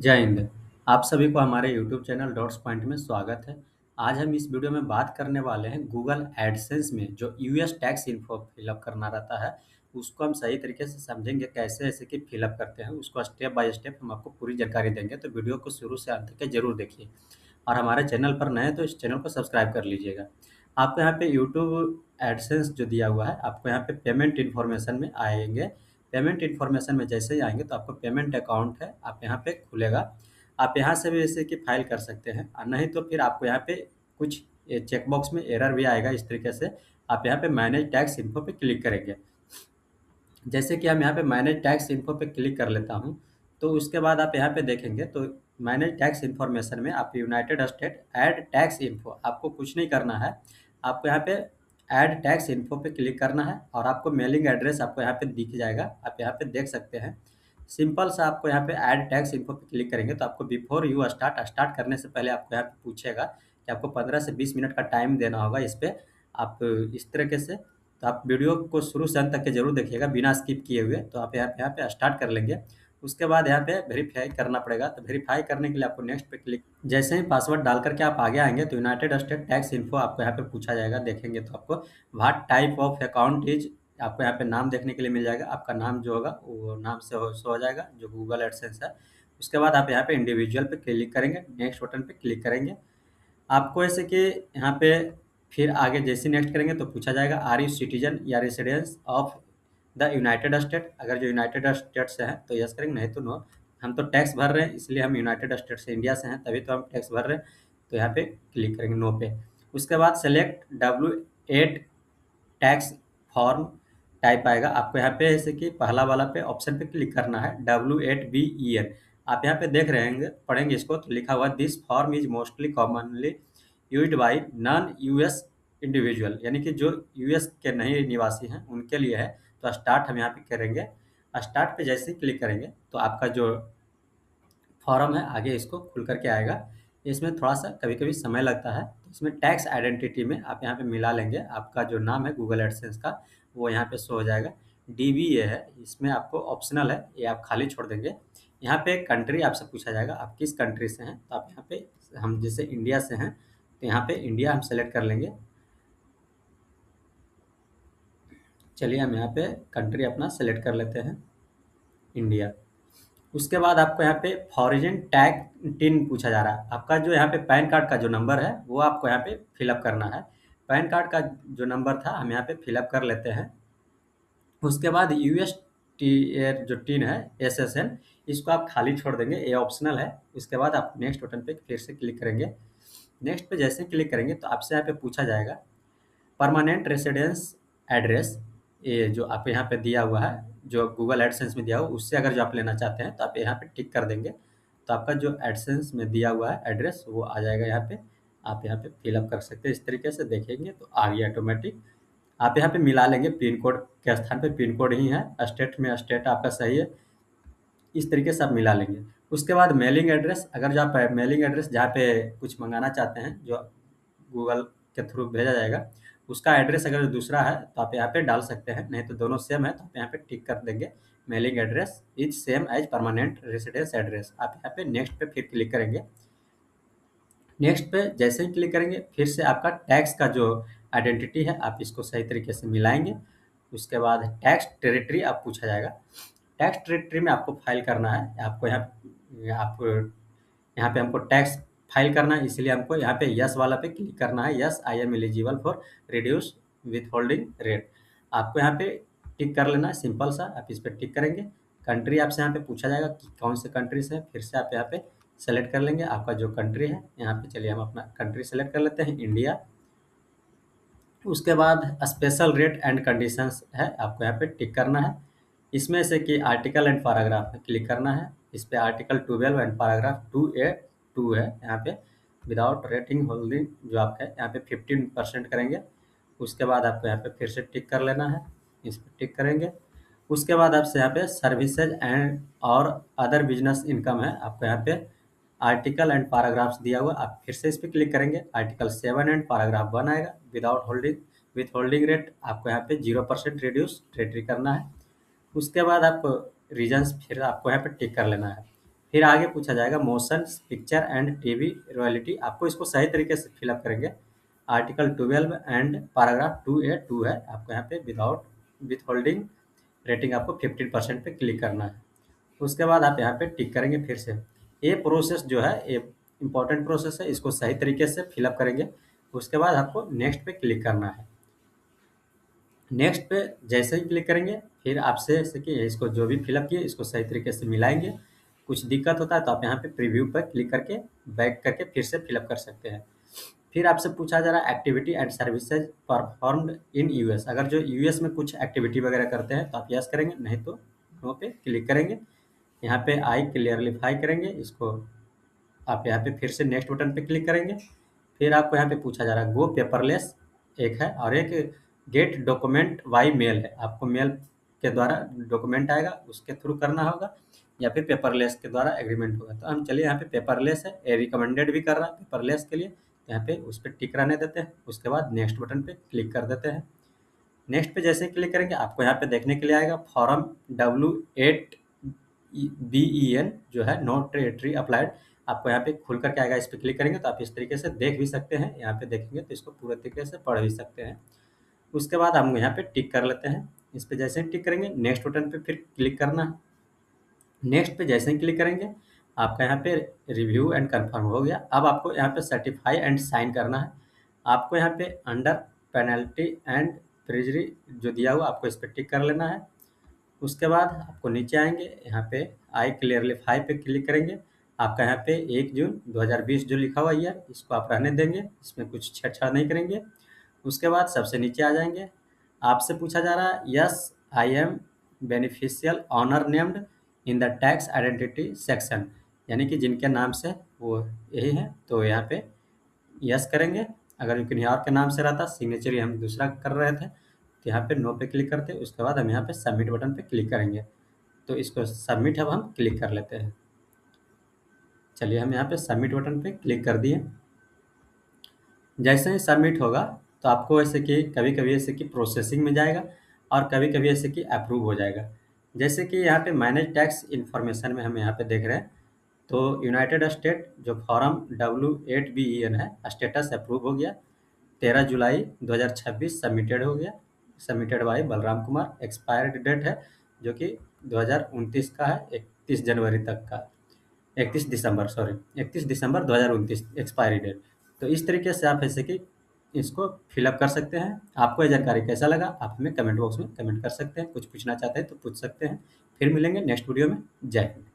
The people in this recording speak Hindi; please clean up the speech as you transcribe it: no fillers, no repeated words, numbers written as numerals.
जय हिंद। आप सभी को हमारे यूट्यूब चैनल डॉट्स पॉइंट में स्वागत है। आज हम इस वीडियो में बात करने वाले हैं गूगल एडसेंस में जो यूएस टैक्स इन्फो फिलअप करना रहता है, उसको हम सही तरीके से समझेंगे कैसे ऐसे कि फिलअप करते हैं, उसको स्टेप बाय स्टेप हम आपको पूरी जानकारी देंगे। तो वीडियो को शुरू से अंत तक जरूर देखिए और हमारे चैनल पर नए हैं तो इस चैनल को सब्सक्राइब कर लीजिएगा। आपको यहाँ पे यूट्यूब एडसेंस जो दिया हुआ है, आपको यहाँ पे पेमेंट इन्फॉर्मेशन में आएंगे। पेमेंट इन्फॉर्मेशन में जैसे ही आएंगे तो आपको पेमेंट अकाउंट है, आप यहाँ पे खुलेगा। आप यहाँ से भी जैसे कि फाइल कर सकते हैं और नहीं तो फिर आपको यहाँ पे कुछ चेक बॉक्स में एरर भी आएगा। इस तरीके से आप यहाँ पे मैनेज टैक्स इन्फो पे क्लिक करेंगे। जैसे कि हम यहाँ पे मैनेज टैक्स इन्फो पे क्लिक कर लेता हूँ, तो उसके बाद आप यहाँ पे देखेंगे तो मैनेज टैक्स इन्फॉर्मेशन में आप United state add tax info, आपको कुछ नहीं करना है। आपको यहाँ पे ऐड टैक्स इन्फो पे क्लिक करना है और आपको मेलिंग एड्रेस आपको यहाँ पे दिख जाएगा, आप यहाँ पे देख सकते हैं। सिंपल सा आपको यहाँ पे ऐड टैक्स इन्फो पे क्लिक करेंगे तो आपको बिफोर यू स्टार्ट करने से पहले आपको यहाँ पे पूछेगा कि आपको 15 से 20 मिनट का टाइम देना होगा इस पे। आप इस तरीके से तो आप वीडियो को शुरू से अंत तक के जरूर देखिएगा बिना स्किप किए हुए। तो आप यहाँ पे स्टार्ट कर लेंगे। उसके बाद यहाँ पे वेरीफाई करना पड़ेगा, तो वेरीफाई करने के लिए आपको नेक्स्ट पे क्लिक, जैसे ही पासवर्ड डाल करके आप आगे आएंगे तो यूनाइटेड स्टेट टैक्स इन्फो आपको यहाँ पे पूछा जाएगा। देखेंगे तो आपको what type of account is, आपको यहाँ पे नाम देखने के लिए मिल जाएगा। आपका नाम जो होगा वो नाम से शो हो जाएगा जो गूगल एडसेंस है। उसके बाद आप यहाँ पे इंडिविजुअल पे क्लिक करेंगे, नेक्स्ट बटन पे क्लिक करेंगे। आपको ऐसे कि यहाँ पे फिर आगे जैसे नेक्स्ट करेंगे तो पूछा जाएगा आर यू सिटीजन या residence of the United state. अगर जो यूनाइटेड स्टेट से है तो यस करेंगे, नहीं तो नो। हम तो टैक्स भर रहे हैं इसलिए हम यूनाइटेड स्टेट से इंडिया से हैं तभी तो हम टैक्स भर रहे हैं, तो यहाँ पे क्लिक करेंगे नो पे। उसके बाद select W8 tax form type आएगा। आपको यहाँ पे जैसे कि पहला वाला पे ऑप्शन पे क्लिक करना है W8BEN। आप यहाँ पे देख रहे हैं पढ़ेंगे इसको तो लिखा हुआ this form is mostly commonly used by non US individual, यानी कि जो यूएस के नहीं निवासी हैं उनके लिए है। तो स्टार्ट हम यहाँ पे करेंगे। स्टार्ट पे जैसे ही क्लिक करेंगे तो आपका जो फॉर्म है आगे इसको खुल करके आएगा। इसमें थोड़ा सा कभी कभी समय लगता है, तो इसमें टैक्स आइडेंटिटी में आप यहाँ पे मिला लेंगे। आपका जो नाम है गूगल एडसेंस का वो यहाँ पे शो हो जाएगा। DBA है, इसमें आपको ऑप्शनल है, ये आप खाली छोड़ देंगे। यहाँ पे कंट्री आपसे पूछा जाएगा आप किस कंट्री से हैं, तो आप यहाँ पे, हम जैसे इंडिया से हैं तो यहाँ पे इंडिया हम सेलेक्ट कर लेंगे। चलिए हम यहाँ पे कंट्री अपना सेलेक्ट कर लेते हैं, इंडिया। उसके बाद आपको यहाँ पे फॉरिन टैग टिन पूछा जा रहा है। आपका जो यहाँ पे पैन कार्ड का जो नंबर है वो आपको यहाँ पे फिलअप करना है। पैन कार्ड का जो नंबर था हम यहाँ पे फिलअप कर लेते हैं। उसके बाद यूएस टी जो टिन है SSN, इसको आप खाली छोड़ देंगे, ये ऑप्शनल है। उसके बाद आप नेक्स्ट बटन पे फिर से क्लिक करेंगे। नेक्स्ट पे जैसे क्लिक करेंगे तो आपसे यहाँ पे पूछा जाएगा परमानेंट रेसिडेंस एड्रेस, ये जो आप यहाँ पे दिया हुआ है जो गूगल एडसेंस में दिया हुआ उससे अगर जो आप लेना चाहते हैं तो आप यहाँ पे टिक कर देंगे। तो आपका जो एडसेंस में दिया हुआ है एड्रेस वो आ जाएगा यहाँ पे। आप यहाँ पे फिलअप कर सकते हैं। इस तरीके से देखेंगे तो आ गया ऑटोमेटिक। आप यहाँ पे मिला लेंगे, पिन कोड के स्थान पे पिन कोड ही है, स्टेट में स्टेट आपका सही है, इस तरीके से आप मिला लेंगे। उसके बाद मेलिंग एड्रेस, अगर जो आप मेलिंग एड्रेस जहाँ पे कुछ मंगाना चाहते हैं जो गूगल के थ्रू भेजा जाएगा उसका एड्रेस अगर दूसरा है तो आप यहाँ पे डाल सकते हैं, नहीं तो दोनों सेम है तो आप यहाँ पे टिक कर देंगे mailing address is same as permanent residence address. आप यहाँ पे नेक्स्ट पे फिर क्लिक करेंगे। नेक्स्ट पे जैसे ही क्लिक करेंगे फिर से आपका टैक्स का जो आइडेंटिटी है आप इसको सही तरीके से मिलाएंगे। उसके बाद टैक्स टेरिटरी आप पूछा जाएगा। टैक्स टेरिटरी में आपको फाइल करना है, आपको यहाँ पे हमको टैक्स फाइल करना है, इसलिए हमको यहाँ पे यस वाला पे क्लिक करना है। Yes I am eligible for reduce with holding rate, आपको यहाँ पे टिक कर लेना है। सिंपल सा आप इस पर टिक करेंगे। कंट्री आपसे यहाँ पे पूछा जाएगा कि कौन से कंट्री से है, फिर से आप यहाँ पे सेलेक्ट कर लेंगे आपका जो कंट्री है। यहाँ पे चलिए हम अपना कंट्री सेलेक्ट कर लेते हैं, इंडिया। उसके बाद स्पेशल रेट एंड कंडीशंस है, आपको यहाँ पे टिक करना है। इसमें से कि आर्टिकल एंड पैराग्राफ में क्लिक करना है। इस पे आर्टिकल 12 एंड पैराग्राफ 2A 2 है यहाँ पे। विदाउट रेटिंग होल्डिंग जो आप है यहाँ पे 15% करेंगे। उसके बाद आपको यहाँ पे फिर से टिक कर लेना है, इस पर टिक करेंगे। उसके बाद आपसे यहाँ पे सर्विसेज एंड और अदर बिजनेस इनकम है, आपको यहाँ पे आर्टिकल एंड पैराग्राफ्स दिया हुआ, आप फिर से इस पर क्लिक करेंगे। आर्टिकल 7 एंड पैराग्राफ 1 आएगा। Without holding with holding rate आपको यहाँ पे 0% रिड्यूस रेटरी करना है। उसके बाद आप रीजन्स फिर आपको यहाँ पे टिक कर लेना है। फिर आगे पूछा जाएगा motion picture and TV royalty, आपको इसको सही तरीके से फिलअप करेंगे। आर्टिकल 12 एंड पैराग्राफ 2A2 है, आपको यहाँ पे विदाउट विथ होल्डिंग रेटिंग आपको 15% पे क्लिक करना है। उसके बाद आप यहाँ पे टिक करेंगे फिर से। ये प्रोसेस जो है ये इंपॉर्टेंट प्रोसेस है, इसको सही तरीके से फिलअप करेंगे। उसके बाद आपको नेक्स्ट पे क्लिक करना है। नेक्स्ट पे जैसे ही क्लिक करेंगे फिर आपसे जैसे कि इसको जो भी फिलअप किए इसको सही तरीके से मिलाएंगे। कुछ दिक्कत होता है तो आप यहाँ पे प्रीव्यू पर क्लिक करके बैक करके फिर से फिलअप कर सकते हैं। फिर आपसे पूछा जा रहा है activity and services performed in US, अगर जो यूएस में कुछ एक्टिविटी वगैरह करते हैं तो आप यस करेंगे, नहीं तो नो पे क्लिक करेंगे। यहाँ पे आई क्लियरलीफाई करेंगे इसको, आप यहाँ पे फिर से नेक्स्ट बटन पे क्लिक करेंगे। फिर आपको यहाँ पे पूछा जा रहा है गो पेपरलेस एक है, और एक गेट डॉक्यूमेंट बाई मेल है, आपको मेल के द्वारा डॉक्यूमेंट आएगा उसके थ्रू करना होगा, या फिर पेपरलेस के द्वारा एग्रीमेंट होगा। तो हम चलिए यहाँ पे पेपरलेस है, ये रिकमेंडेड भी कर रहा है पेपरलेस के लिए, तो यहाँ पे उस पर टिक रहने देते हैं। उसके बाद नेक्स्ट बटन पे क्लिक कर देते हैं। नेक्स्ट पे जैसे ही क्लिक करेंगे आपको यहाँ पे देखने के लिए आएगा फॉर्म W8BEN जो है नोट ट्री अप्लाइड, आपको यहाँ पे खुल करके आएगा। इस पर क्लिक करेंगे तो आप इस तरीके से देख भी सकते हैं, यहाँ पे देखेंगे तो इसको पूरे तरीके से पढ़ भी सकते हैं। उसके बाद हम यहाँ पे टिक कर लेते हैं। इस पे जैसे ही टिक करेंगे नेक्स्ट बटन पे फिर क्लिक करना है। नेक्स्ट पे जैसे ही क्लिक करेंगे आपका यहाँ पे रिव्यू एंड कंफर्म हो गया। अब आपको यहाँ पे सर्टिफाई एंड साइन करना है। आपको यहाँ पे अंडर पेनल्टी एंड ट्रेजरी जो दिया हुआ आपको इस पर टिक कर लेना है। उसके बाद आपको नीचे आएंगे, यहाँ पे आई क्लियरलीफाई पे क्लिक करेंगे। आपका यहाँ पे 1 जून 2020 जो लिखा हुआ ईयर इसको आप रहने देंगे, इसमें कुछ छेड़छाड़ नहीं करेंगे। उसके बाद सबसे नीचे आ जाएंगे, आपसे पूछा जा रहा है yes I am beneficial owner named in the tax identity section, यानी कि जिनके नाम से वो यही है तो यहाँ पे यस करेंगे। अगर किन्हीं और के नाम से रहता सिग्नेचर हम दूसरा कर रहे थे तो यहाँ पे नो पे क्लिक करते हैं। उसके बाद हम यहाँ पे सबमिट बटन पे क्लिक करेंगे, तो इसको सबमिट अब हम क्लिक कर लेते हैं। चलिए हम यहाँ पे सबमिट बटन पे क्लिक कर दिए। जैसे ही सबमिट होगा तो आपको ऐसे कि कभी कभी ऐसे कि प्रोसेसिंग में जाएगा और कभी कभी ऐसे कि अप्रूव हो जाएगा। जैसे कि यहाँ पे मैनेज टैक्स इन्फॉर्मेशन में हम यहाँ पे देख रहे हैं तो यूनाइटेड स्टेट जो फॉर्म W8BEN है स्टेटस अप्रूव हो गया, 13 जुलाई 2026 सबमिटेड हो गया, submitted by Balram Kumar. Expired date है जो कि 2029 का है, 31 जनवरी तक का, 31 दिसंबर सॉरी 31 दिसंबर 2029 एक्सपायरी डेट। तो इस तरीके से आप ऐसे कि इसको फिलअप कर सकते हैं। आपको ये जानकारी कैसा लगा आप हमें कमेंट बॉक्स में कमेंट कर सकते हैं, कुछ पूछना चाहते हैं तो पूछ सकते हैं। फिर मिलेंगे नेक्स्ट वीडियो में। जय हिंद।